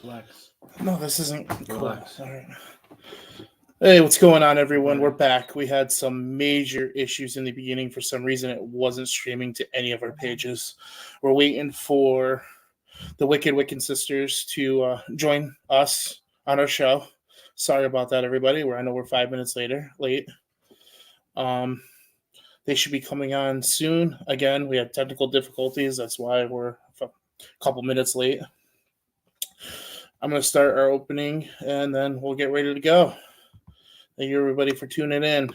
Relax. No, this isn't cool. Relax. All right. Hey, what's going on, everyone? We're back. We had some major issues in the beginning. For some reason, it wasn't streaming to any of our pages. We're waiting for the Wiccan sisters to join us on our show. Sorry about that, everybody. I know we're 5 minutes late. They should be coming on soon. Again, we had technical difficulties. That's why we're a couple minutes late. I'm going to start our opening, and then we'll get ready to go. Thank you, everybody, for tuning in.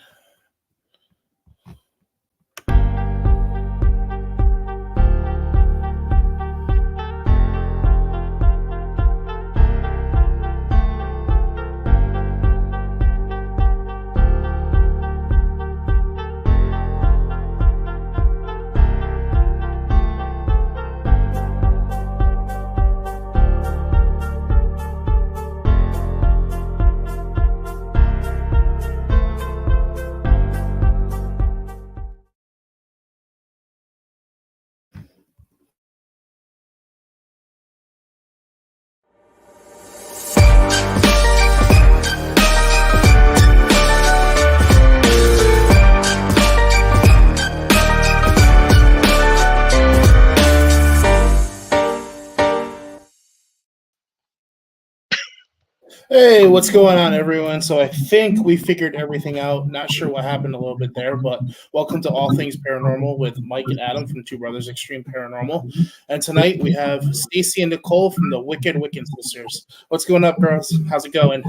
Hey, what's going on, everyone? So I think we figured everything out. Not sure what happened a little bit there, but welcome to All Things Paranormal with Mike and Adam from Two Brothers Extreme Paranormal. And tonight we have Stacy and Nicole from the Wiccan sisters. What's going up, girls? How's it going?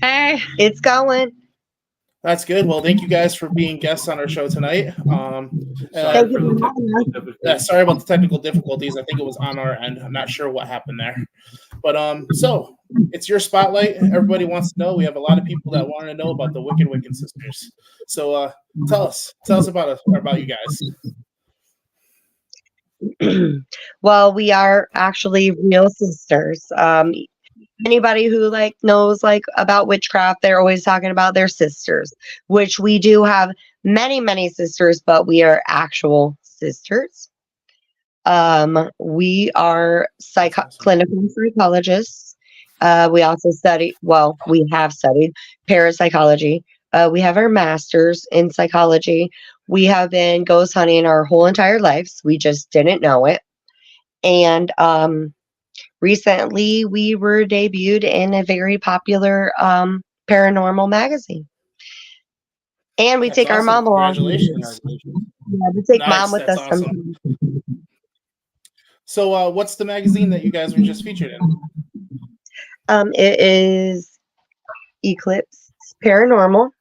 Hey, it's going. That's good. Well, thank you guys for being guests on our show tonight. Sorry about the technical difficulties. I think it was on our end. I'm not sure what happened there. But so it's your spotlight. Everybody wants to know. We have a lot of people that want to know about the Wiccan sisters. So tell us about you guys. Well, we are actually real sisters. Anybody who knows about witchcraft, they're always talking about their sisters, which we do have many sisters, but we are actual sisters. We are clinical psychologists. We also we have studied parapsychology. We have our masters in psychology. We have been ghost hunting our whole entire lives. We just didn't know it. And recently we were debuted in a very popular paranormal magazine. And we take our mom along. Congratulations. Yeah, we take mom with us sometimes. So what's the magazine that you guys were just featured in? It is Eclipse Paranormal.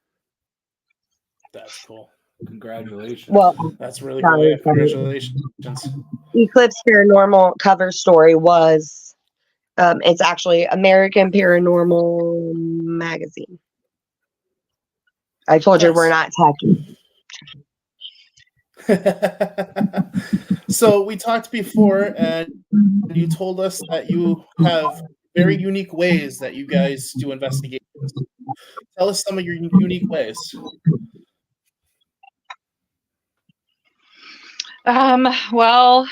That's cool. Congratulations. Well, that's really cool. Congratulations. Eclipse Paranormal cover story was it's actually American Paranormal Magazine. I told you we're not tacky. So we talked before, and you told us that you have very unique ways that you guys do investigations. Tell us some of your unique ways. Well,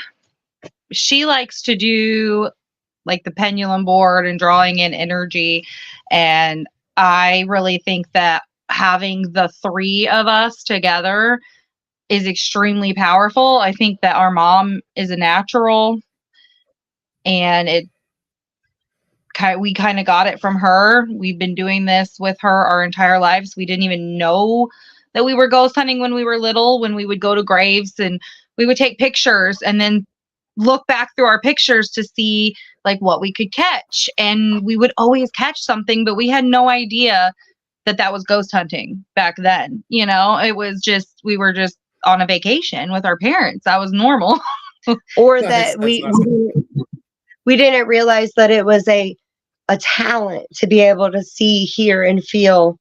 she likes to do the pendulum board and drawing in energy, and I really think that having the three of us together is extremely powerful. I think that our mom is a natural, and we kind of got it from her. We've been doing this with her our entire lives. We didn't even know that we were ghost hunting when we were little, when we would go to graves and we would take pictures and then look back through our pictures to see what we could catch. And we would always catch something, but we had no idea that was ghost hunting back then. It was just, we were just on a vacation with our parents. That was normal. Or that we didn't realize that it was a talent to be able to see, hear, and feel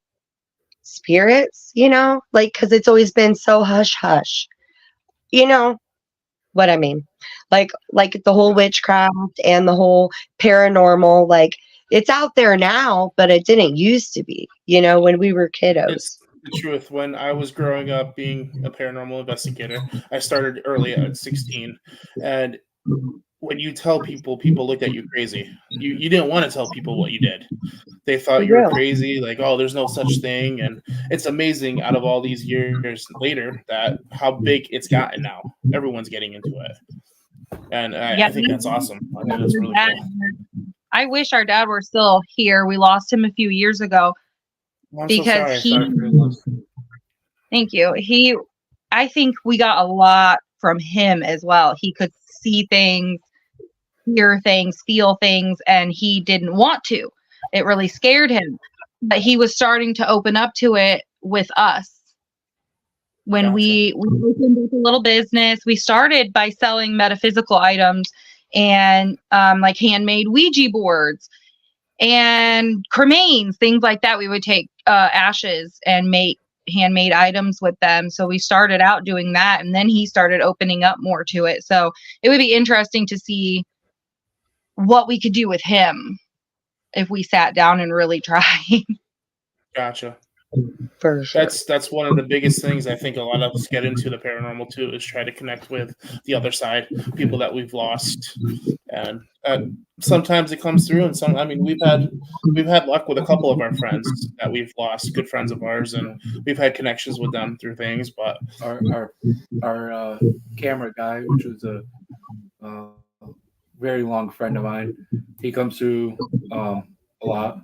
spirits, because it's always been so hush hush. You know what I mean? Like the whole witchcraft and the whole paranormal, it's out there now, but it didn't used to be, when we were kiddos. It's the truth. When I was growing up being a paranormal investigator, I started early at 16, and when you tell people, people look at you crazy. You didn't want to tell people what you did. They thought For you were real. crazy, like, oh, there's no such thing. And it's amazing out of all these years later that how big it's gotten now. Everyone's getting into it. And I think that's awesome. I think that's really cool. I wish our dad were still here. We lost him a few years ago I'm because so sorry. thank you. I think we got a lot from him as well. He could see things, hear things, feel things, and he didn't want to. It really scared him. But he was starting to open up to it with us. When we opened up a little business, we started by selling metaphysical items and like handmade Ouija boards and cremains, things like that. We would take ashes and make handmade items with them. So we started out doing that, and then he started opening up more to it. So it would be interesting to see what we could do with him if we sat down and really tried. Gotcha. For sure. That's one of the biggest things I think a lot of us get into the paranormal too, is try to connect with the other side, people that we've lost, and sometimes it comes through. And we've had luck with a couple of our friends that we've lost, good friends of ours, and we've had connections with them through things. But our camera guy, which was a very long friend of mine, he comes through a lot.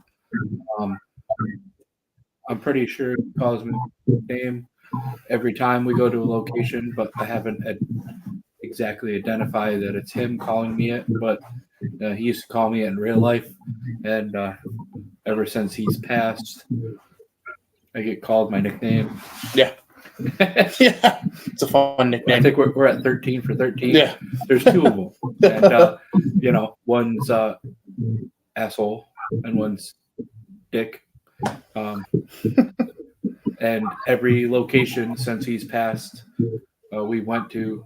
I'm pretty sure he calls me the name every time we go to a location, but I haven't exactly identified that it's him calling me it. But he used to call me it in real life, and ever since he's passed, I get called my nickname. yeah, yeah, it's a fun nickname. I think we're at 13 for 13. Yeah, There's two of them, and one's asshole and one's dick. And every location since he's passed, we went to,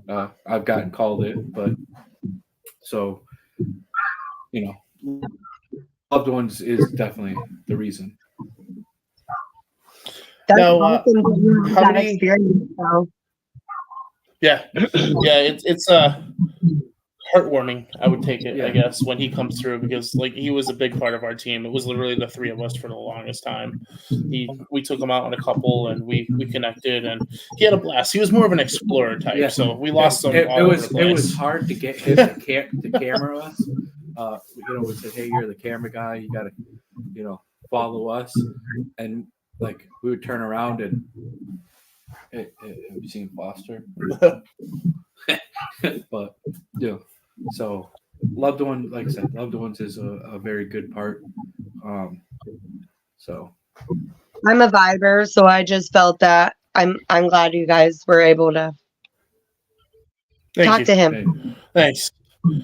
I've gotten called it, but so, loved ones is definitely the reason. That's Now, awesome that you have how that many- experience, though. yeah, it's heartwarming. I would take it, I guess, when he comes through, because like he was a big part of our team. It was literally the three of us for the longest time. We took him out on a couple, and we connected, and he had a blast. He was more of an explorer type, Yeah. so we lost him. It all over was the place. it was hard to get him to camera us. We said, hey, you're the camera guy. You got to, follow us, and like we would turn around and have you seen Foster? But so loved one, like I said, loved ones is a very good part. So I'm a viber, so I just felt that I'm glad you guys were able to Thank talk you. to him. Thanks.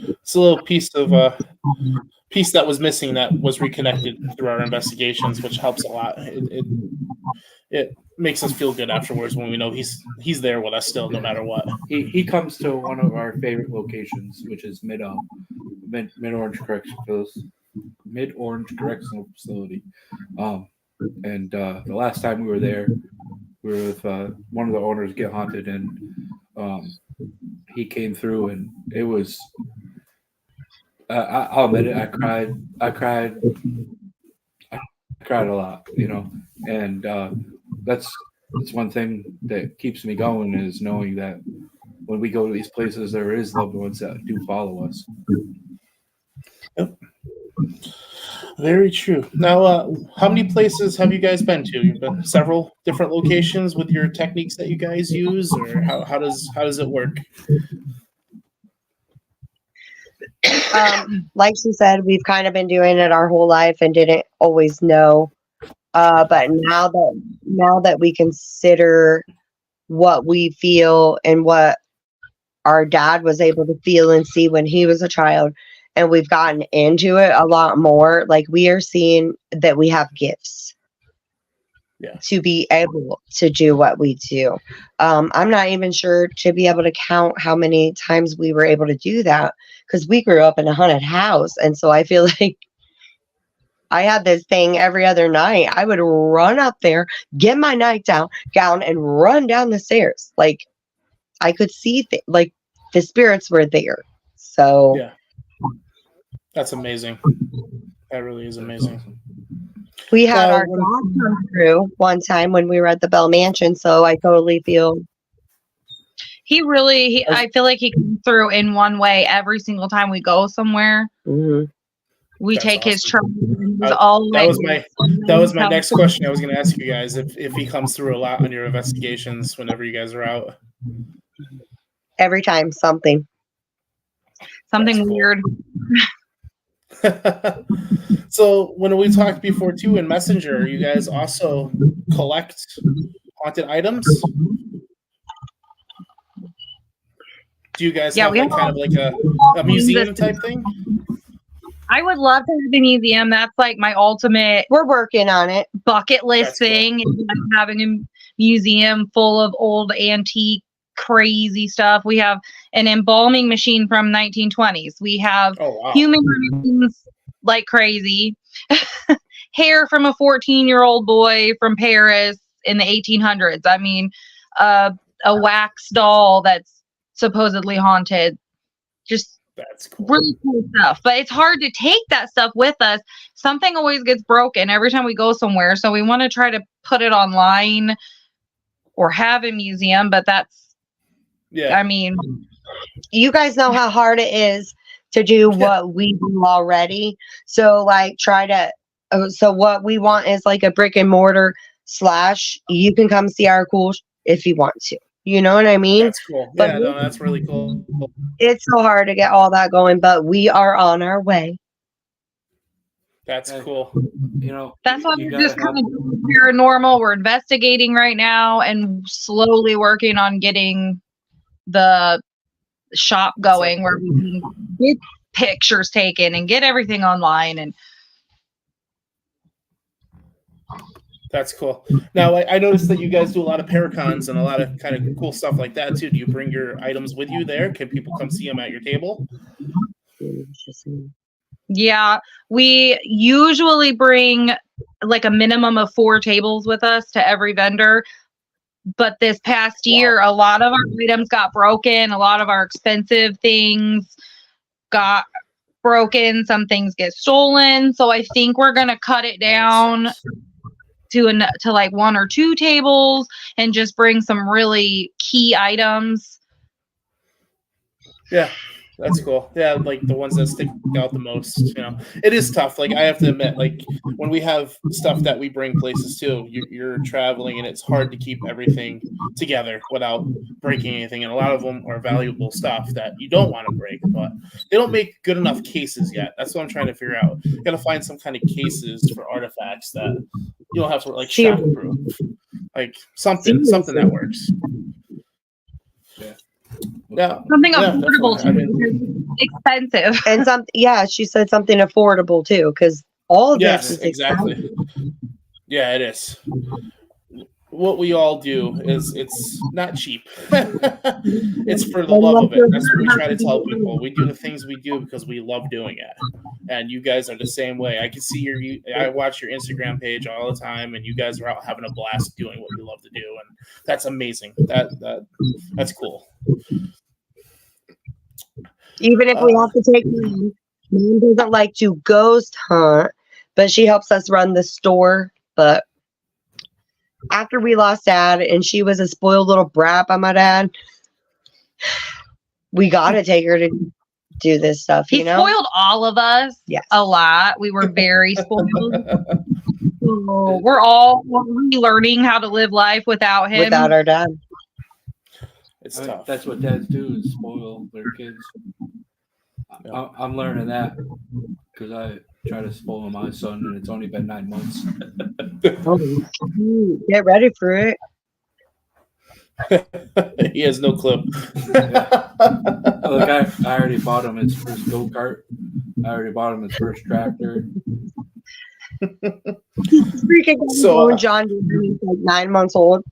It's a little piece that was missing that was reconnected through our investigations, which helps a lot. It makes us feel good afterwards when we know he's there with us still, no matter what. he comes to one of our favorite locations, which is Mid Orange Correctional Facility. And the last time we were there, we were with one of the owners, Get Haunted, and he came through, and it was. I'll admit it. I cried a lot, and that's one thing that keeps me going, is knowing that when we go to these places, there is loved ones that do follow us. Yep. Very true. Now, how many places have you guys been to? You've been several different locations with your techniques that you guys use, or how does it work? Like she said, we've kind of been doing it our whole life and didn't always know. But now that we consider what we feel and what our dad was able to feel and see when he was a child, and we've gotten into it a lot more, like we are seeing that we have gifts to be able to do what we do. I'm not even sure to be able to count how many times we were able to do that, because we grew up in a haunted house. And so I feel like I had this thing every other night. I would run up there, get my nightgown and run down the stairs. Like I could see like the spirits were there. So Yeah. That's amazing. That really is amazing. Awesome. we had Now, our when- dog come through one time when we were at the Bell Mansion. So I totally feel I feel like he comes through in one way every single time we go somewhere. mhm. We That's take his awesome. truck. And he's That always that was my next question. I was going to ask you guys if he comes through a lot on your investigations whenever you guys are out. every time something. something That's cool. weird. So when we talked before too in Messenger, you guys also collect haunted items? Do you guys have we like have kind of like a museum type thing? I would love to have a museum. That's like my ultimate We're working on it. bucket list That's cool. thing. Is like having a museum full of old antique crazy stuff. We have an embalming machine from 1920s. We have Oh wow. human remains like crazy. Hair from a 14-year-old boy from Paris in the 1800s. I mean, a wax doll that's supposedly haunted. Just That's cool. really cool stuff. But it's hard to take that stuff with us. Something always gets broken every time we go somewhere. So we want to try to put it online or have a museum, but that's, Yeah. I mean, You guys know how hard it is to do what we do already. So like so what we want is like a brick and mortar / you can come see our cool if you want to. You know what I mean? That's cool. But Yeah, no, that's really cool. it's so hard to get all that going, but we are on our way. That's cool. You know, that's why you we're just gotta kind of doing paranormal. We're investigating right now and slowly working on getting the shop going where we can get pictures taken and get everything online. And That's cool. Now, I noticed that you guys do a lot of paracons and a lot of kind of cool stuff like that too. Do you bring your items with you there? Can people come see them at your table? yeah, we usually bring like a minimum of 4 tables with us to every vendor. But this past year, a lot of our items got broken. A lot of our expensive things got broken. Some things get stolen. So I think we're going to cut it down to like 1 or 2 tables and just bring some really key items. Yeah, that's cool. Yeah, like the ones that stick out the most. You know, it is tough. Like I have to admit, like when we have stuff that we bring places too, you're traveling and it's hard to keep everything together without breaking anything. And a lot of them are valuable stuff that you don't want to break, but they don't make good enough cases yet. That's what I'm trying to figure out. You got to find some kind of cases for artifacts that you don't have to like shockproof, like something that works. Yeah, Something yeah, affordable definitely. too. Expensive. And she said something affordable too, because all of this is exactly. expensive. Yeah, it is. What we all do is it's not cheap. It's for the love of it. That's what we try to tell people. We do the things we do because we love doing it. And you guys are the same way. I can see I watch your Instagram page all the time, and you guys are out having a blast doing what you love to do, and that's amazing. That's cool. Even if we have to take Mom doesn't like to ghost hunt, but she helps us run the store. But after we lost Dad and she was a spoiled little brat by my dad, we got to take her to do this stuff. He spoiled all of us a lot. We were very spoiled. So we're all relearning how to live life without him. Without our dad. It's tough. That's what dads do, is spoil their kids. I'm learning that because I try to spoil my son, and it's only been 9 months. Get ready for it. He has no clue. Look, I already bought him his first go-kart. I already bought him his first tractor. Freaking John Deere. He's like 9 months old.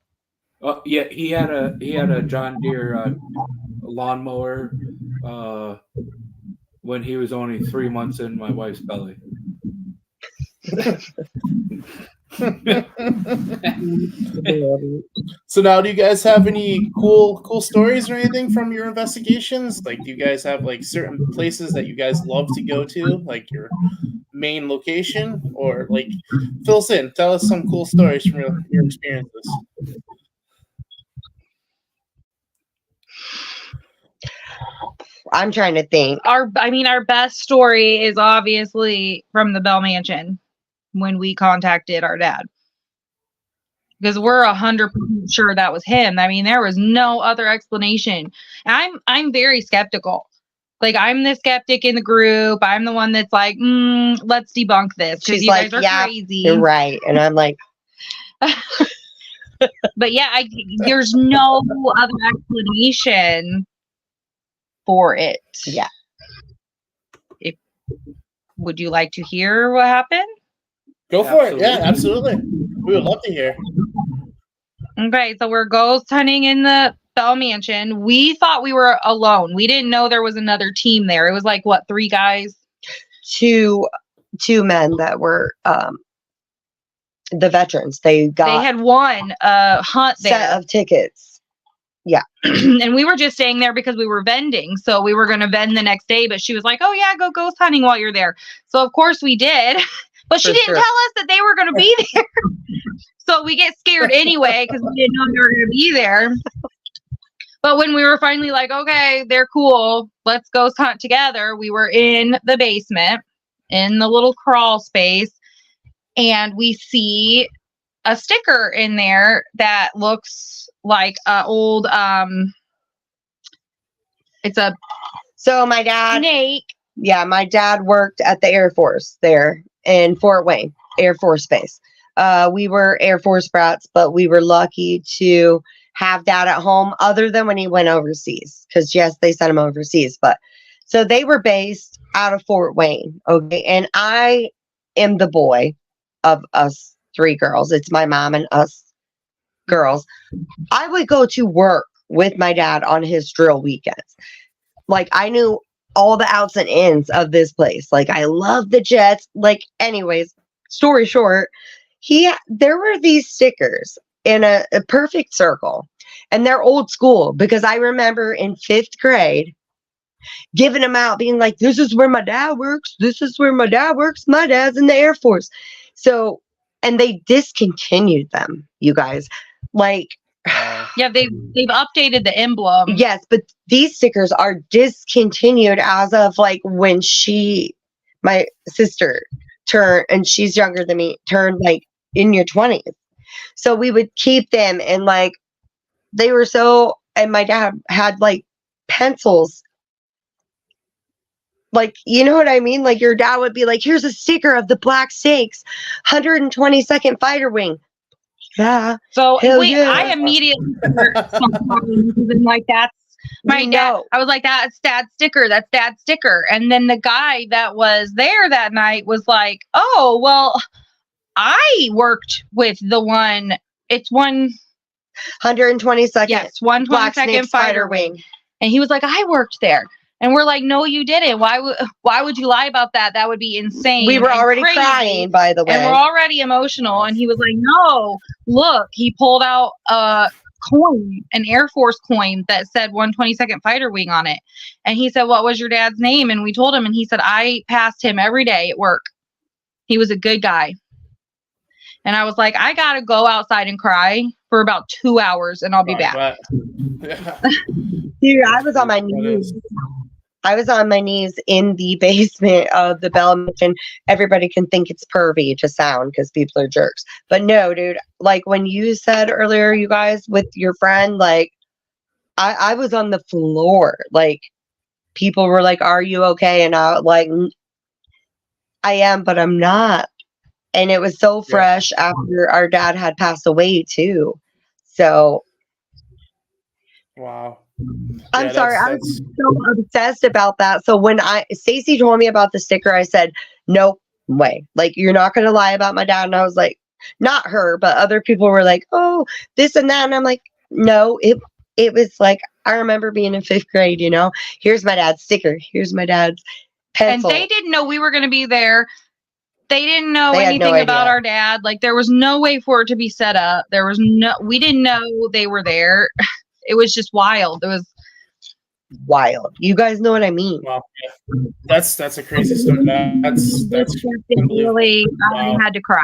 Yeah, he had a John Deere lawnmower when he was only 3 months in my wife's belly. So now, do you guys have any cool stories or anything from your investigations? Like, do you guys have like certain places that you guys love to go to, like your main location, or like fill us in? Tell us some cool stories from your experiences. I'm trying to think. Our best story is obviously from the Bell Mansion when we contacted our dad. Because we're 100% sure that was him. I mean, there was no other explanation. I'm very skeptical. Like, I'm the skeptic in the group. I'm the one that's like, let's debunk this because you guys are crazy. You're right. And I'm like, but yeah, there's no other explanation for it. Yeah. Would you like to hear what happened? Go for it. Yeah, absolutely. We would love to hear. Okay, so we're ghost hunting in the Bell Mansion. We thought we were alone. We didn't know there was another team there. It was like, what, 3 guys? Two men that were the veterans. They had won a hunt set there of tickets. Yeah. And we were just staying there because we were vending. So we were going to vend the next day, but she was like, oh yeah, go ghost hunting while you're there. So of course we did, but she didn't tell us that they were going to be there. So we get scared anyway because we didn't know they were going to be there. But when we were finally like, okay, they're cool, let's ghost hunt together, we were in the basement in the little crawl space, and we see a sticker in there that looks like a old so my dad snake. Yeah, my dad worked at the Air Force there in Fort Wayne Air Force Base. We were Air Force brats, but we were lucky to have dad at home other than when he went overseas, because yes, they sent him overseas, but so they were based out of Fort Wayne. Okay. And I am the boy of us 3 girls. It's my mom and us girls. I would go to work with my dad on his drill weekends. Like, I knew all the outs and ins of this place. Like, I love the jets. Like, anyways, story short, there were these stickers in a perfect circle, and they're old school, because I remember in 5th grade giving them out, being like, this is where my dad works. This is where my dad works. My dad's in the Air Force. So, and they discontinued them, you guys. Like, yeah, they've updated the emblem. Yes, but these stickers are discontinued as of like when my sister turned, and she's younger than me, turned like in your 20s. So we would keep them, and like they were and my dad had like pencils. Like, you know what I mean? Like, your dad would be like, here's a sticker of the Black Snakes 122nd Fighter Wing. Yeah. So I immediately and like, that's my dad. I was like, that's dad's sticker. That's dad's sticker. And then the guy that was there that night was like, oh, well, I worked with the one. It's 122nd. Yes, 122nd Fighter Wing. And he was like, I worked there. And we're like, no, you didn't. Why would you lie about that? That would be insane. We were already crying, by the way. And we're already emotional. And he was like, no, look. He pulled out a coin, an Air Force coin that said 122nd Fighter Wing on it. And he said, what was your dad's name? And we told him. And he said, I passed him every day at work. He was a good guy. And I was like, I got to go outside and cry for about 2 hours, and I'll be back. Dude, I was on my knees. I was on my knees in the basement of the Bell Mansion. Everybody can think it's pervy to sound because people are jerks. But no, dude, like when you said earlier, you guys, with your friend, like I was on the floor. Like, people were like, are you okay? And I like, I am, but I'm not. And it was so fresh after our dad had passed away too. So. Wow. I'm sorry. I was so obsessed about that. So when Stacy told me about the sticker, I said, no way. Like, you're not going to lie about my dad. And I was like, not her, but other people were like, oh, this and that. And I'm like, no, it was like, I remember being in 5th grade, you know, here's my dad's sticker. Here's my dad's pencil. And they didn't know we were going to be there. They didn't know They had anything no about idea. our dad. Like, there was no way for it to be set up. We didn't know they were there. It was just wild. It was Wild. You guys know what I mean. Wow, yeah. That's a crazy story. That's unbelievable. really, Wow. I had to cry.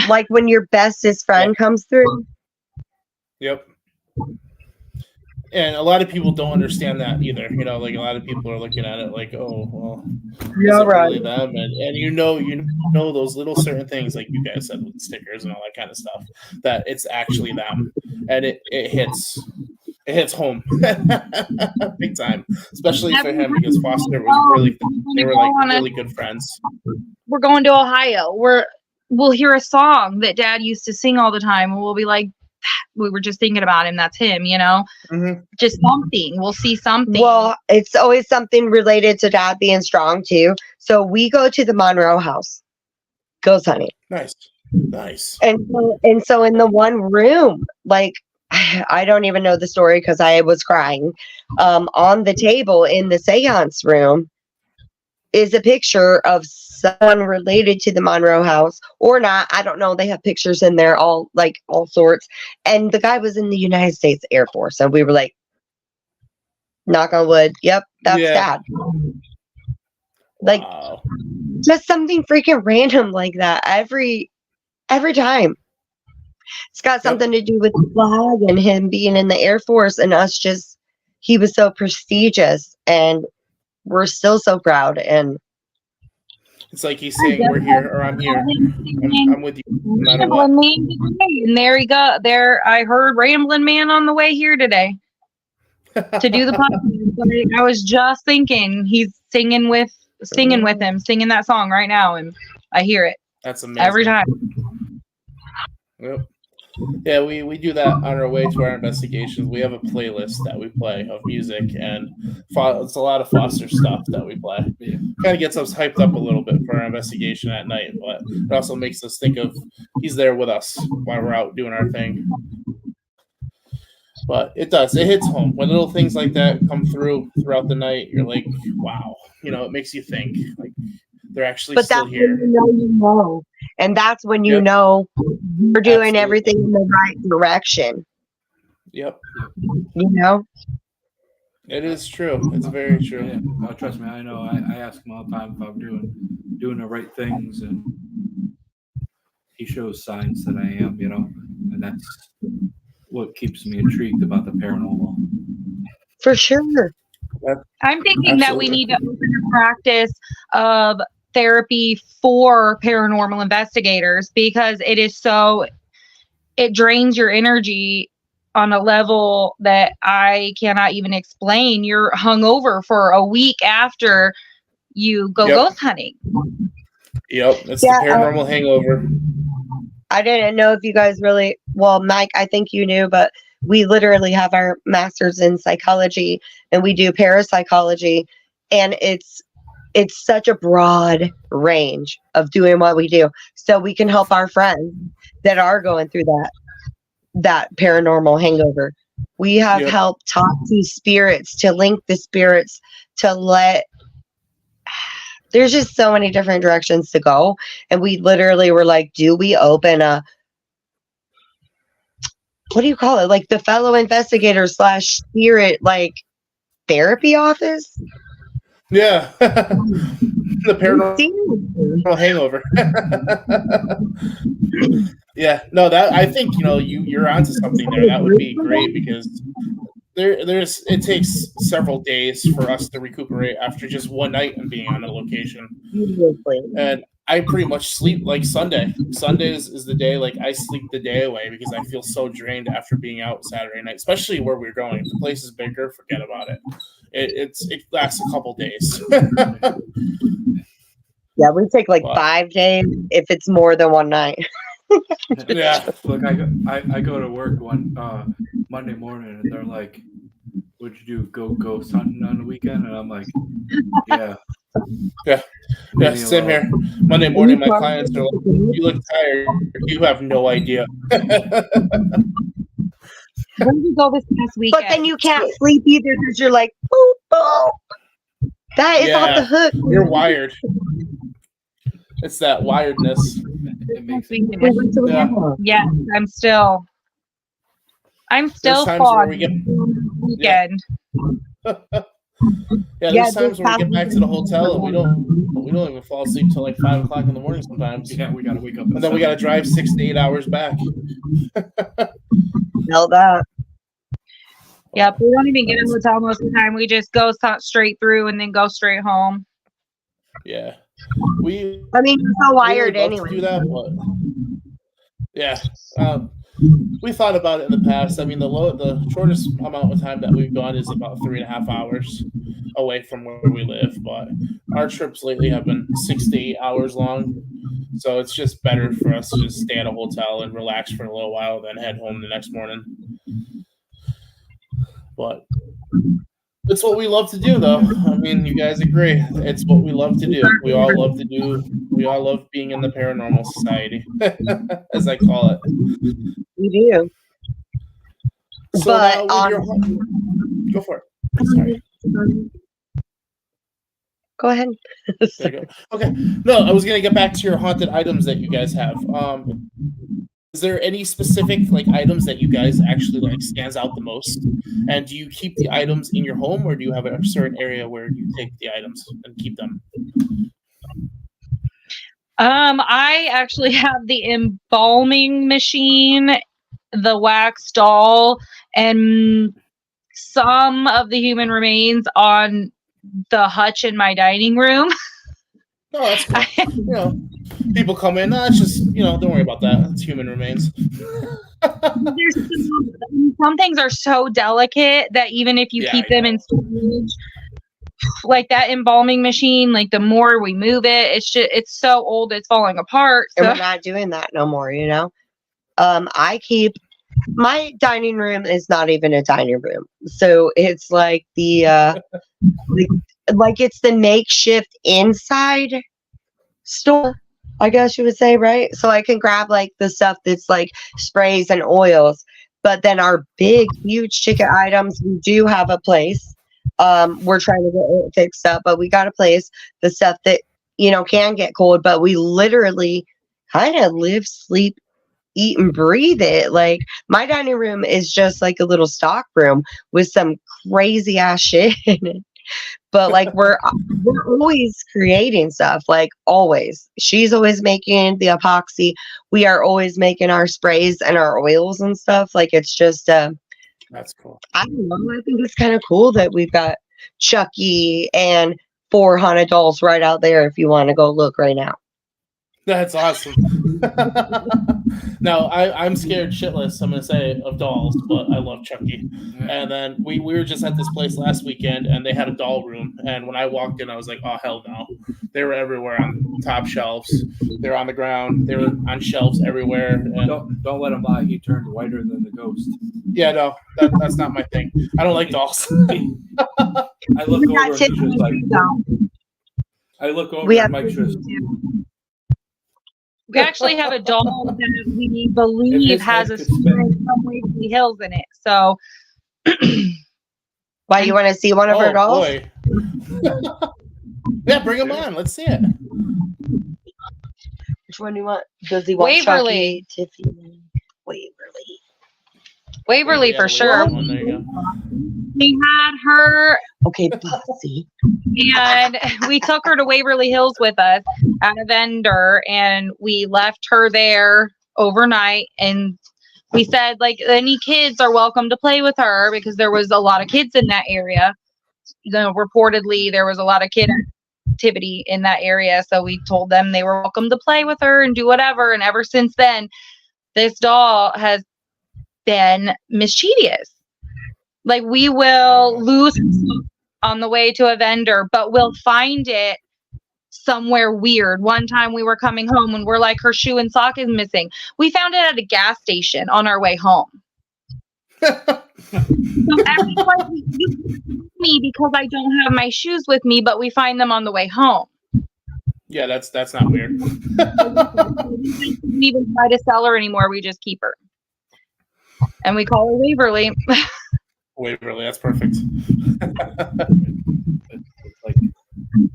Like when your bestest friend comes through. Yep. And a lot of people don't understand that either. You know, like a lot of people are looking at it like, oh, well, Yeah, is it right. really them? And you know those little certain things, like you guys said with the stickers and all that kind of stuff, that it's actually them, and it hits home big time, especially for him because Foster was they were like really good friends. We're going to Ohio. We'll hear a song that Dad used to sing all the time, and we'll be like, we were just thinking about him. That's him, you know. Mm-hmm. Just something. We'll see something. Well, it's always something related to Dad being strong too. So we go to the Monroe house, ghost hunting. Nice. And so in the one room, like I don't even know the story because I was crying. On the table in the seance room is a picture of someone related to the Monroe house or not. I don't know. They have pictures in there, all sorts. And the guy was in the United States Air Force. And we were like, knock on wood. Yep, that's Dad. Like, wow. Just something freaking random like that every time. It's got something to do with the flag and him being in the Air Force and us he was so prestigious and we're still so proud. And it's like he's saying, we're here or I'm here. I'm with you no matter what. And there you go. There, I heard Ramblin' Man on the way here today to do the podcast. I was just thinking he's singing with him, singing that song right now, and I hear it. That's amazing. Every time. Yep. Yeah, we do that on our way to our investigations. We have a playlist that we play of music, and it's a lot of Foster stuff that we play. Kind of gets us hyped up a little bit for our investigation at night, but it also makes us think of he's there with us while we're out doing our thing. But it hits home. When little things like that come throughout the night, you're like, wow. You know, it makes you think, like, they're actually still here. When you know. And that's when you know you're doing everything in the right direction. Yep. You know? It is true. It's very true. Yeah. Oh, trust me, I know. I ask him all the time if I'm doing the right things, and he shows signs that I am, you know, and that's what keeps me intrigued about the paranormal. For sure. I'm thinking that we need to open a practice of therapy for paranormal investigators because it drains your energy on a level that I cannot even explain. You're hungover for a week after you go ghost hunting. Yep, it's the paranormal hangover. I didn't know if you guys Mike, I think you knew, but we literally have our master's in psychology and we do parapsychology, and it's such a broad range of doing what we do. So we can help our friends that are going through that paranormal hangover. We have helped talk to spirits, to link the spirits, there's just so many different directions to go. And we literally were like, do we open what do you call it? Like the fellow investigator / spirit, like therapy office? Yeah. The paranormal hangover. Yeah, no, that I think you're onto something there. That would be great because it takes several days for us to recuperate after just one night and being on a location. And I pretty much sleep like Sunday. Sundays is the day, like I sleep the day away because I feel so drained after being out Saturday night, especially where we're going. If the place is bigger, forget about it. It lasts a couple days. Yeah, we take 5 days if it's more than one night. Yeah. Look, I go to work one Monday morning and they're like, "What'd you do? Go ghost hunting on the weekend?" And I'm like, "Yeah." Yeah, same here. Monday morning, my clients are like, "You look tired. You have no idea." Where did you go this past weekend? But then you can't sleep either because you're like, boop, boop. That is off the hook. You're wired. It's that wiredness. It makes it. Yeah. Yes, I'm still There's times where we get weekend. there's times where we get back to the hotel and we don't even fall asleep till like 5 o'clock in the morning sometimes. Yeah, we gotta wake up. And then we gotta drive 6 to 8 hours back. Know that. Yep, we don't even get a hotel most of the time. We just go straight through and then go straight home. Yeah. I mean, it's all wired anyway. Do that, but yeah. We thought about it in the past. I mean, the shortest amount of time that we've gone is about 3.5 hours away from where we live, but our trips lately have been 6 to 8 hours long. So it's just better for us to just stay at a hotel and relax for a little while, then head home the next morning. But it's what we love to do, though. I mean, you guys agree. It's what we love to do. We all love being in the paranormal society, as I call it. We do. So But go for it. Sorry. Go ahead. There you go. Okay. No, I was gonna get back to your haunted items that you guys have. Is there any specific items that you guys actually stands out the most? And do you keep the items in your home, or do you have a certain area where you take the items and keep them? I actually have the embalming machine, the wax doll, and some of the human remains on the hutch in my dining room. Oh, that's cool. People come in. It's just don't worry about that. It's human remains. Some things are so delicate that even if you keep them in storage, like that embalming machine, the more we move it, it's so old it's falling apart. So. And we're not doing that no more. I keep my dining room is not even a dining room, so it's like the it's the makeshift inside store, I guess you would say, right? So I can grab the stuff that's sprays and oils, but then our big, huge ticket items, we do have a place. We're trying to get it fixed up, but we got a place. The stuff that can get cold, but we literally kind of live, sleep, eat, and breathe it. My dining room is just like a little stock room with some crazy ass shit in it. But we're always creating stuff, always. She's always making the epoxy. We are always making our sprays and our oils and stuff. It's just that's cool. I don't know. I think it's kind of cool that we've got Chucky and 4 haunted dolls right out there if you want to go look right now. That's awesome. Now, I'm scared shitless, I'm going to say, of dolls, but I love Chucky. And then we were just at this place last weekend, and they had a doll room. And when I walked in, I was like, oh, hell no. They were everywhere on top shelves. They were on the ground. They were on shelves everywhere. And don't let him lie. He turned whiter than the ghost. Yeah, no, that's not my thing. I don't like dolls. I look over and he's just like... I look over and Mike's just... We actually have a doll that we believe has a spirit from Waverly Hills in it. So, why, you want to see one of her dolls? Boy. Yeah, bring him on. Let's see it. Which one do you want? Does he want Waverly? Chucky, Tiffany, Waverly for sure. There you go. We had her. Okay, pussy. And we took her to Waverly Hills with us at a vendor, and we left her there overnight. And we said, any kids are welcome to play with her because there was a lot of kids in that area. Reportedly, there was a lot of kid activity in that area. So we told them they were welcome to play with her and do whatever. And ever since then, this doll has been mischievous. We will lose on the way to a vendor, but we'll find it somewhere weird. One time we were coming home and we're like, her shoe and sock is missing. We found it at a gas station on our way home. So everybody, me because I don't have my shoes with me, but we find them on the way home. Yeah, that's not weird. We don't even try to sell her anymore. We just keep her. And we call her Waverly. Waverly, that's perfect. It's like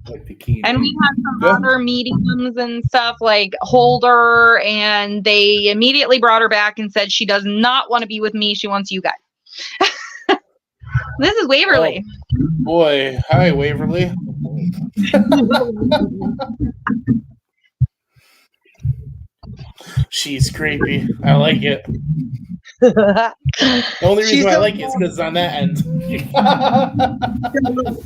the keen. And we had some Yeah. other mediums and stuff like Holder, and they immediately brought her back and said she does not want to be with me. She wants you guys. This is Waverly. Oh, boy. Hi, Waverly. She's creepy. I like it. The only reason I like it is because it's on that end.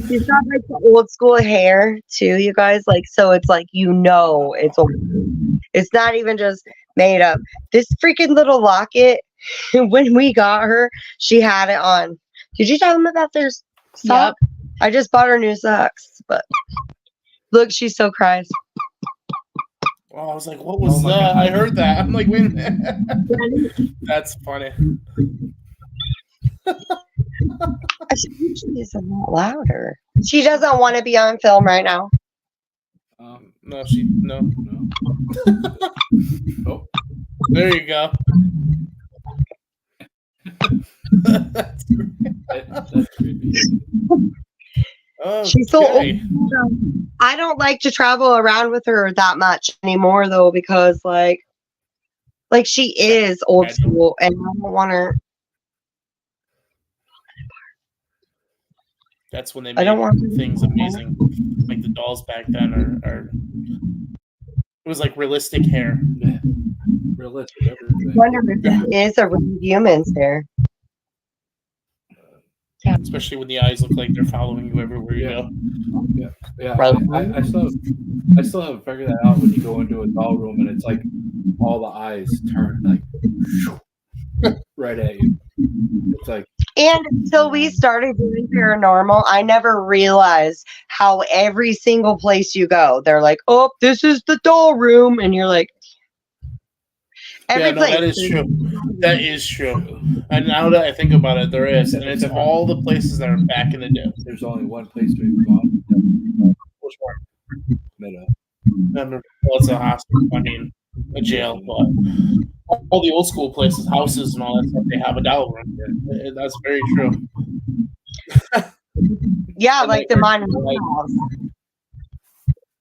She's got like the old school hair too, you guys. Like, so it's like, it's old. It's not even just made up. This freaking little locket, when we got her, she had it on. Did you tell them about their sock? Yep. I just bought her new socks, but look, she still cries. Oh, I was like, what was Oh my that? God. I heard that. I'm like, wait a minute. That's funny. I should usually is a lot louder. She doesn't want to be on film right now. No, no. No. Oh, There you go. that's creepy. She's so old. Okay. I don't like to travel around with her that much anymore, though, because like she is old school, and I don't want her. That's when they I don't made want- things amazing. Like the dolls back then are it was like realistic hair. Yeah. Realistic I everything. wonder if it is a real human's hair. Especially when the eyes look like they're following you everywhere you Yeah. go. Yeah, Right. I still haven't figured that out when you go into a doll room and it's like all the eyes turn like right at you. It's like And until we started doing paranormal, I never realized how every single place you go, they're like, "Oh, this is the doll room," and you're like, every place. That is true. That is true. And now that I think about it, there is, and it's all the places that are back in the day. there's only one place we've gone. Which one? Meadow. Well, it's a hospital. I mean, a jail, but all the old school places, houses, and all that stuff, they have a doll room. That's very true. Yeah, And like they- the Monroe House.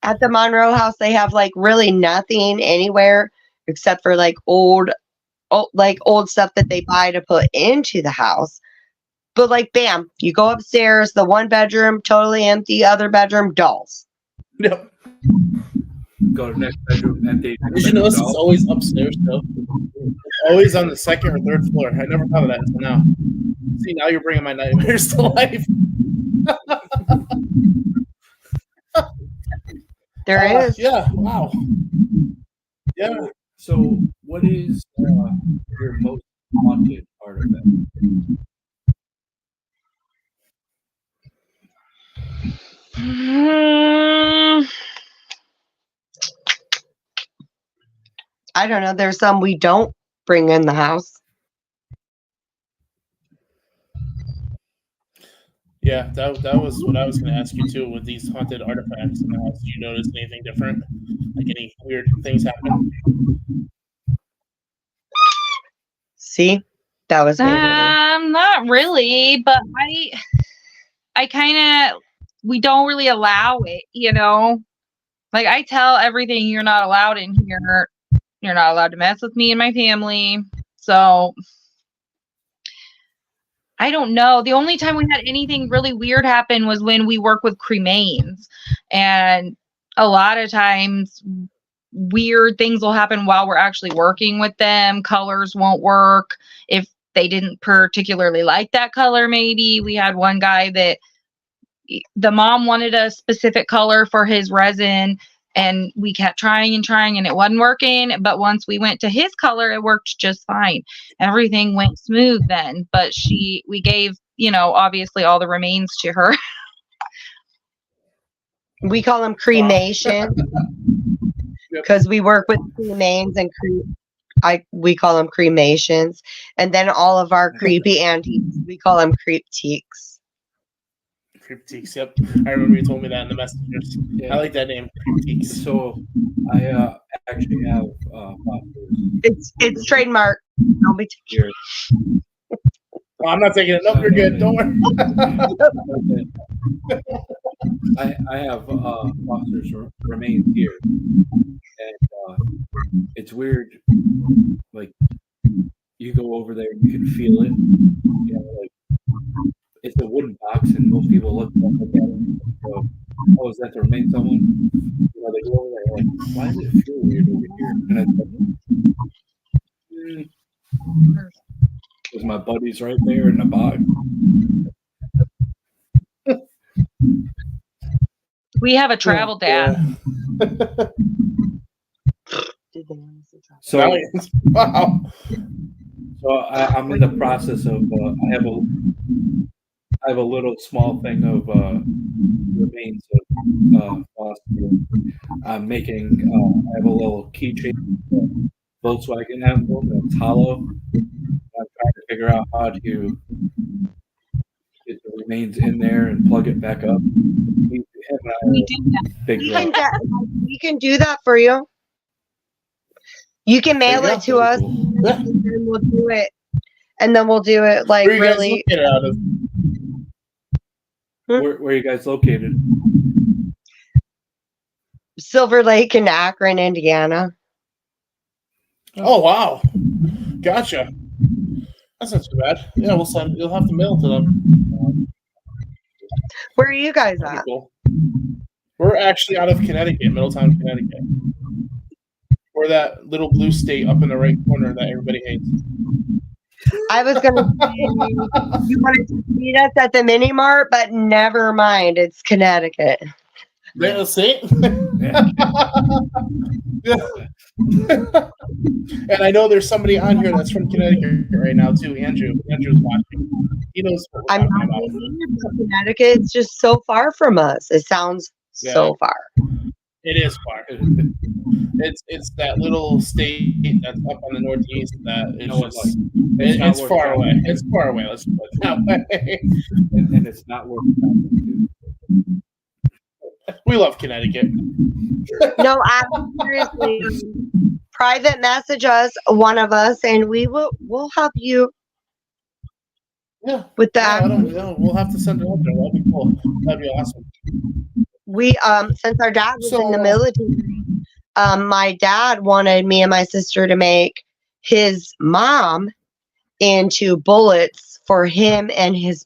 At the Monroe House, they have like really nothing anywhere except for like old stuff that they buy to put into the house. But like, bam, you go upstairs, the one bedroom totally empty, other bedroom dolls. Yep. Go to next bedroom, empty. Did you notice it's always upstairs though? Always on the second or third floor. I never thought of that until now. See, now you're bringing my nightmares to life. There is. Yeah. Wow. Yeah. So, what is your most haunted artifact? I don't know. There's some we don't bring in the house. Yeah, that was what I was going to ask you too. With these haunted artifacts in the house, do you notice anything different? Like any weird things happen? See, that was me. Not really, but I kind of, we don't really allow it, you know? Like, I tell everything, you're not allowed in here. You're not allowed to mess with me and my family. So, I don't know. The only time we had anything really weird happen was when we work with cremains. And a lot of times, weird things will happen while we're actually working with them. Colors won't work. If they didn't particularly like that color, maybe. We had one guy that the mom wanted a specific color for his resin, and we kept trying and it wasn't working. But once we went to his color, it worked just fine. Everything went smooth then. But we gave, obviously all the remains to her. We call them cremation because we work with cremains and we call them cremations. And then all of our creepy antiques, we call them creeptiques. Cryptiques, yep. I remember you told me that in the messages. Yeah. I like that name, Cryptiques. So, I actually have It's trademark. Don't be here. Oh, I'm not taking it. No, you're good. Don't worry. I have officers remains here, and it's weird. Like you go over there, you can feel it. You know, like it's a wooden box, and most people look at it and go, "Oh, is that the remains of someone?" You know, they go over there like, "Why does it feel weird over here?" And it's like, because my buddy's right there in the box. We have a travel dad. So, wow. so I'm in the process of I have a little small thing of remains of philosophy. I'm making I have a little keychain Volkswagen emblem that's hollow. I'm trying to figure out how to get the remains in there and plug it back up. We do that. Big We can do that for you. You can mail it to us, cool. and then we'll do it. And then we'll do it like Where you guys really. located out of? Where are you guys located? Silver Lake in Akron, Indiana. Oh wow, gotcha. That's not too bad. Yeah, we'll send. You'll have to mail it to them. Where are you guys That'd be at? cool. We're actually out of Connecticut, Middletown, Connecticut. We're that little blue state up in the right corner that everybody hates. I was gonna say you wanted to meet us at the mini mart, but never mind. It's Connecticut. Yeah, see? Yeah. And I know there's somebody on here that's from Connecticut right now too. Andrew. Andrew's watching. He knows what we're I'm talking not about. in Connecticut. It's just so far from us. It sounds so far. It is far. It's that little state that's up on the northeast that is just it's far away. It's far away. Let's put it that way. And it's not worth it. We love Connecticut. No, seriously. Private message us, one of us, and we'll help you. Yeah. With that. We'll have to send it out there. That'd be cool. That'd be awesome. We since our dad was in the military, my dad wanted me and my sister to make his mom into bullets for him and his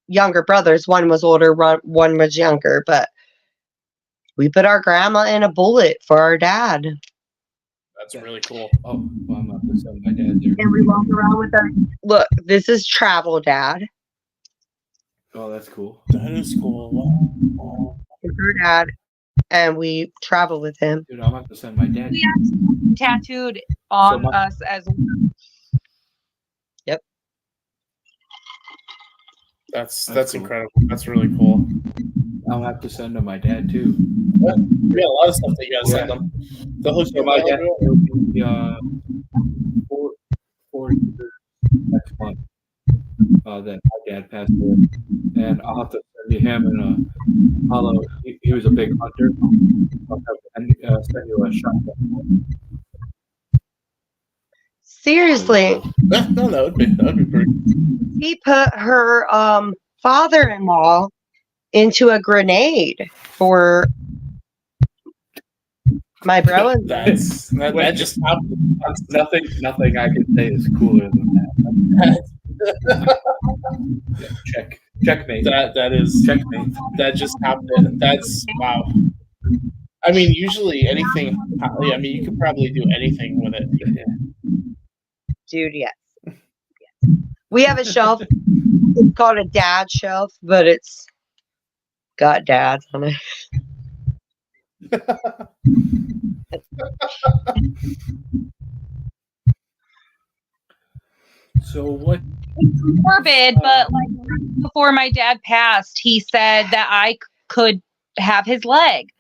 younger brothers. One was older, one was younger, but we put our grandma in a bullet for our dad. That's really cool. Oh, well, I'm not going to send my dad there. And we walk around with our look. This is travel dad. Oh, that's cool. That is cool. Wow. It's our dad, and we travel with him. Dude, I'm going to have to send my dad. We have tattooed on us as well. Yep. That's cool. incredible. That's really cool. I'll have to send to my dad too. We got a lot of stuff that you gotta send them. The hook So my dad will be 4 years next month that my dad passed away, and I'll have to send you him and hollow. He was a big hunter. I'll have to send you a shotgun. Seriously, Yeah, no, that'd be pretty. he put her father-in-law into a grenade for my brother. That just happened. Nothing I can say is cooler than that. Checkmate. That is Checkmate. That just happened. That's wow. I mean, usually anything. I mean, you could probably do anything with it. Dude, yes. We have a shelf. It's called a dad shelf, but it's got dads on it. So what? It's morbid, but like right before my dad passed, he said that I could have his leg.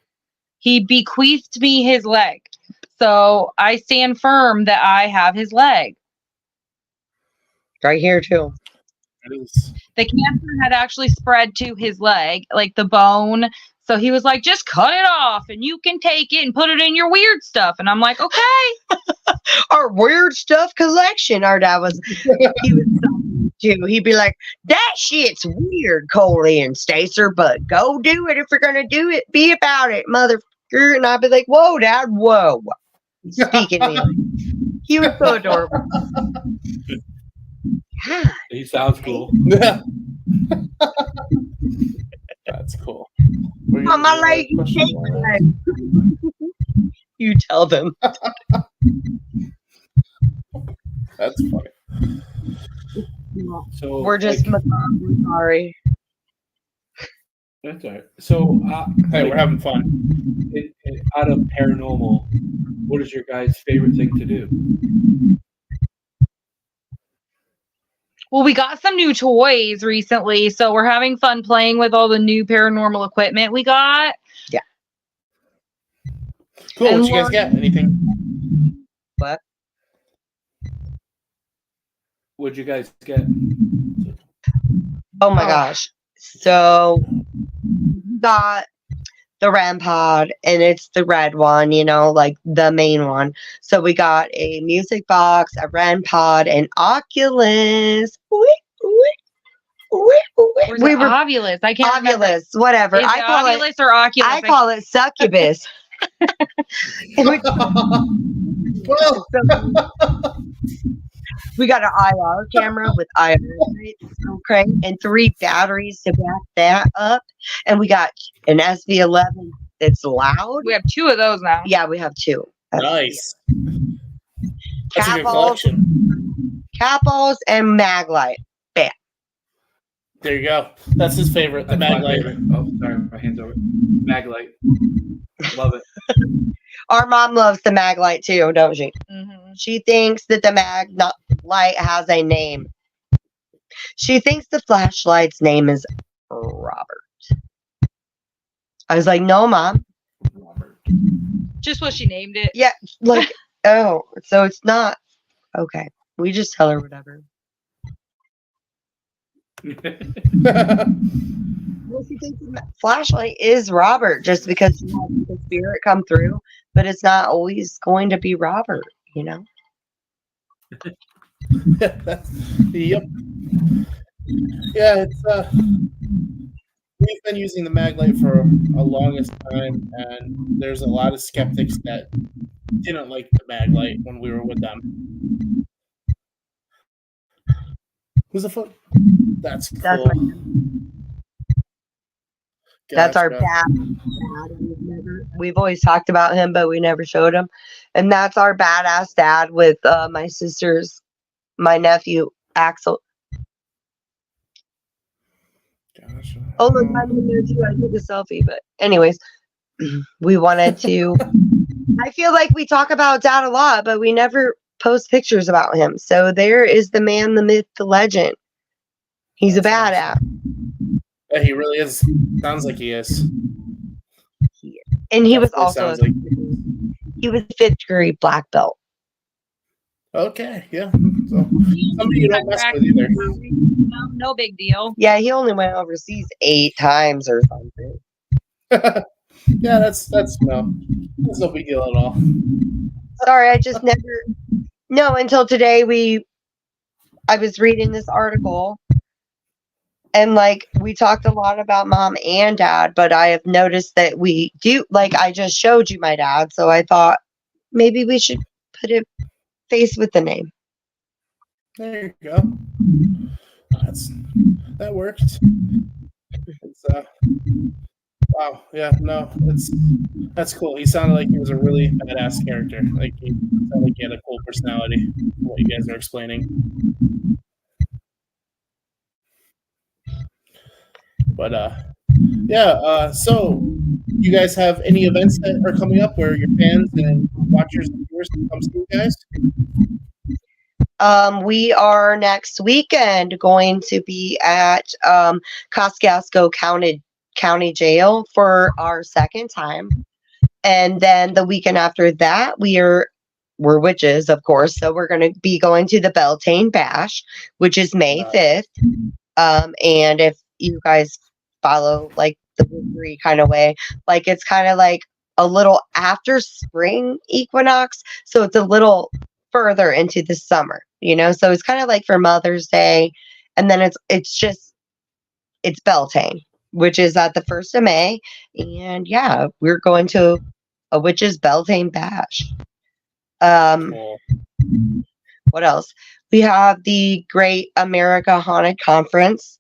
He bequeathed me his leg. So I stand firm that I have his leg. Right here, too. The cancer had actually spread to his leg, like the bone. So he was like, just cut it off and you can take it and put it in your weird stuff. And I'm like, okay. Our weird stuff collection. Our dad was, he was so to. He'd be like, that shit's weird, Coley and Stacer, but go do it if you're gonna do it. Be about it, motherfucker. And I'd be like, whoa, Dad, whoa. Speaking to me. He was so adorable. God. He sounds cool. Yeah. That's cool. Mama, like, you tell them. That's funny. So We're just sorry. That's all right. So Hey, we're having fun. Out of paranormal, what is your guys' favorite thing to do? Well, we got some new toys recently, so we're having fun playing with all the new paranormal equipment we got. Yeah. Cool. And What you guys get? Anything? What? What'd you guys get? Oh my gosh. So got the RAM pod, and it's the red one, you know, like the main one. So we got a music box, a RAM pod, an Oculus. We were Ovilus. I can't remember. Ovilus, whatever. Is it Ovilus or Oculus? I call it succubus. Well, We got an IR camera with IR lights, okay, and 3 batteries to back that up. And we got an SV11 that's loud. We have 2 of those now. Yeah, we have 2. nice. That's a good Capos, collection. Capos, and Maglite. Bam. There you go. That's his favorite, the That's my Maglite. favorite. Oh, sorry, my hand's over. Maglite. Love it. Our mom loves the Maglite too, don't she? Mm-hmm. She thinks that the Maglite has a name. She thinks the flashlight's name is Robert. I was like, no, Mom. Robert. Just what she named it. Yeah, like, oh, so it's not. Okay. We just tell her whatever. Well, she thinks the flashlight is Robert just because she has the spirit come through, but it's not always going to be Robert, you know? Yep. Yeah, it's we've been using the Maglite for a longest time, and there's a lot of skeptics that didn't like the Maglite when we were with them. Who's the foot? That's cool. That's our Gotcha. dad. We've always talked about him, but we never showed him. And that's our badass dad with my sisters, my nephew, Axel. Gotcha. Oh, look, I'm in there too. I took a selfie, but anyways, we wanted to. I feel like we talk about dad a lot, but we never post pictures about him. So there is the man, the myth, the legend. He's a badass. Yeah, he really is. Sounds like he is. And he was Definitely also sounds like he was a 5th grade black belt. okay, yeah. So somebody you don't mess with either. No big deal. Yeah, he only went overseas 8 times or something. Yeah, that's no big deal at all. Sorry, I just never. No, until today I was reading this article, and like we talked a lot about mom and dad, but I have noticed that we do. Like I just showed you my dad, so I thought maybe we should put a face with the name. There you go. That worked. It's wow, yeah, no, that's cool. He sounded like he was a really badass character. Like he sounded like he had a cool personality. What you guys are explaining. But yeah. So, you guys have any events that are coming up where your fans and watchers and viewers can come see you guys? We are next weekend going to be at Kosciuszko County Jail for our second time, and then the weekend after that we're witches, of course, so we're going to be going to the Beltane Bash, which is May 5th. And if you guys follow like the wizardry kind of way, like it's kind of like a little after spring equinox, so it's a little further into the summer, you know, so it's kind of like for Mother's Day, And then it's Beltane, which is at the 1st of May. And yeah, we're going to a witch's Beltane bash. Cool. What else? We have the Great America Haunted Conference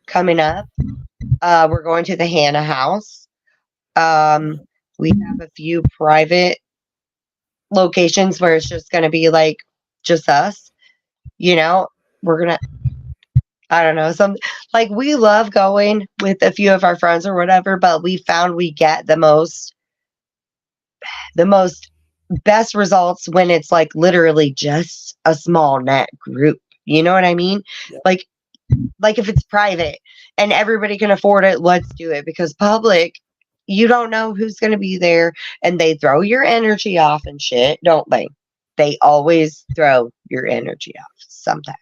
coming up. We're going to the Hannah House. We have a few private locations where it's just going to be like just us. You know, we're going to, I don't know, like we love going with a few of our friends or whatever, but we found we get the most best results when it's like literally just a small net group. You know what I mean? Yeah. Like if it's private and everybody can afford it, let's do it. Because public, you don't know who's going to be there, and they throw your energy off and shit, don't they? They always throw your energy off sometimes.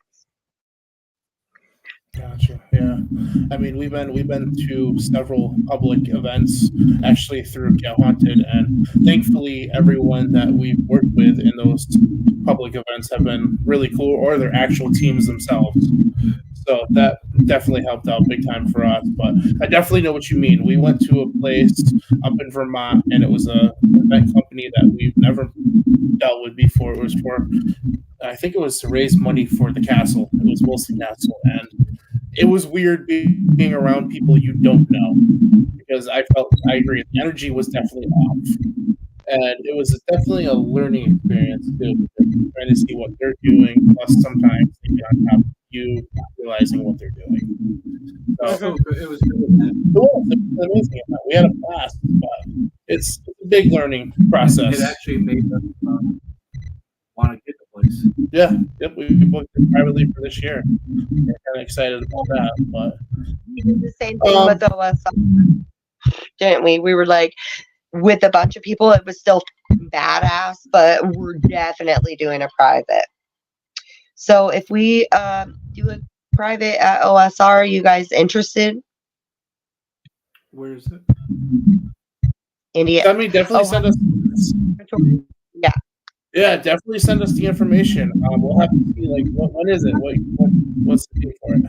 Gotcha. Yeah, I mean, we've been to several public events actually through Get Haunted, and thankfully, everyone that we've worked with in those public events have been really cool, or they're actual teams themselves. So that definitely helped out big time for us. But I definitely know what you mean. We went to a place up in Vermont, and it was a event company that we've never dealt with before. It was for, I think it was to raise money for the castle. It was Wilson Castle, and it was weird being around people you don't know, because I agree, the energy was definitely off. And it was definitely a learning experience too, trying to see what they're doing, plus sometimes they get on top of you not realizing what they're doing. So It was good, man. it was amazing. We had a blast, but it's a big learning process. It actually made us want to get the place. Yeah, yep, we booked it privately for this year. We're kind of excited about that, but We did the same thing with OSR, didn't we? We were like, with a bunch of people, it was still badass, but we're definitely doing a private. So if we do a private at OSR, are you guys interested? Where is it? India. definitely send us. Yeah. Yeah, definitely send us the information. We'll have to see, like, when is it? What's the date for it?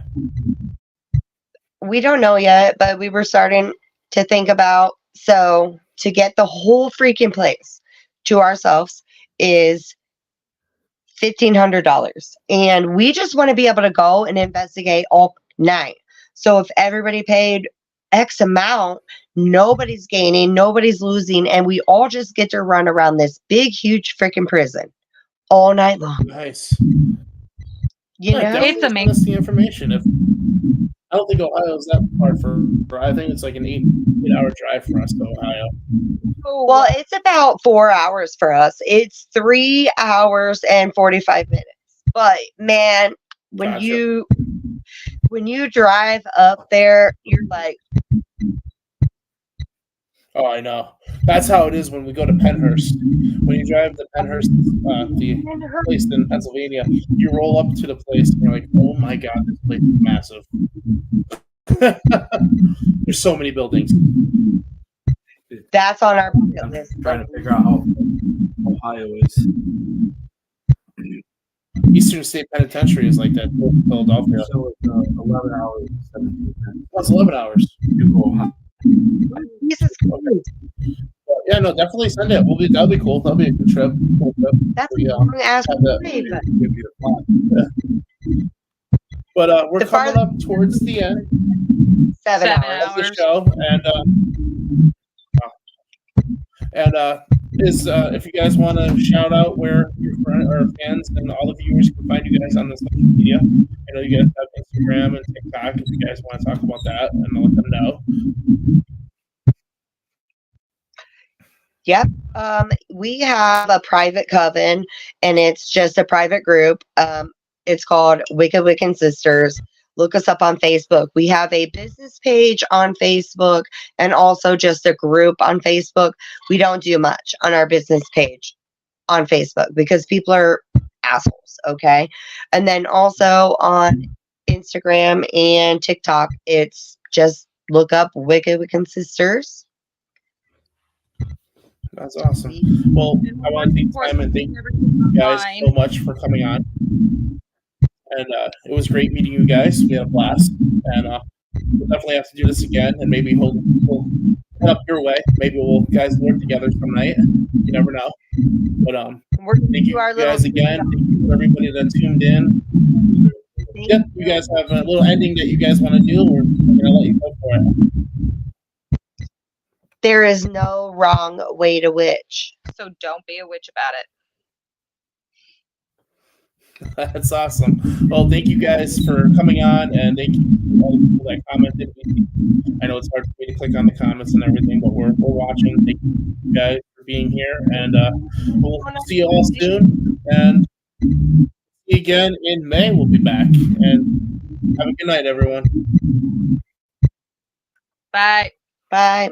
We don't know yet, but we were starting to think about, so to get the whole freaking place to ourselves is $1,500. And we just want to be able to go and investigate all night. So if everybody paid X amount, nobody's gaining, nobody's losing, and we all just get to run around this big, huge freaking prison all night long. Nice. You know? It's Send us the information. I don't think Ohio's that far for I think it's like an 8-hour drive for us to Ohio. Well, it's about 4 hours for us. It's 3 hours and 45 minutes. But man, when Gotcha. you drive up there, you're like, Oh, I know. That's how it is when we go to Pennhurst. When you drive to Pennhurst, the place in Pennsylvania, you roll up to the place and you're like, oh my God, this place is massive. There's so many buildings. that's on our bucket I'm list. trying to figure out how Ohio is. Eastern State Penitentiary is like that. Philadelphia. So it's 11 hours, 17 minutes. That's 11 hours. To go Ohio. Jesus Christ. But yeah, no, definitely send it. That'll be cool. That'll be a good trip. Cool trip. That's Yeah. a long ass Have that. trip. Give you the plan. But we're The coming farther- up towards the end 7 7 hours. of the hours. show, and if you guys want to shout out where your fans and all the viewers can find you guys on the social media. I know you guys have Instagram and TikTok. If you guys want to talk about that, and let them know. Yep. We have a private coven, and it's just a private group. It's called Wiccan Sisters. Look us up on Facebook. We have a business page on Facebook and also just a group on Facebook. We don't do much on our business page on Facebook because people are assholes, okay? And then also on Instagram and TikTok, it's just look up Wiccan Sisters. That's awesome. Well, I want to take time and thank you guys so much for coming on. and it was great meeting you guys. We had a blast, and we'll definitely have to do this again, and maybe we'll head up your way. Maybe we'll guys work together some night. You never know. But thank you guys again. Thank you for everybody that tuned in. Yep, you guys have a little ending that you guys want to do, or I'm gonna let you go for it. There is no wrong way to witch. So don't be a witch about it. That's awesome. Well, thank you guys for coming on, and thank you to all the people that commented. I know it's hard for me to click on the comments and everything, but we're watching. Thank you guys for being here, and we'll see you all soon. And see you again in May. We'll be back. And have a good night, everyone. Bye. Bye.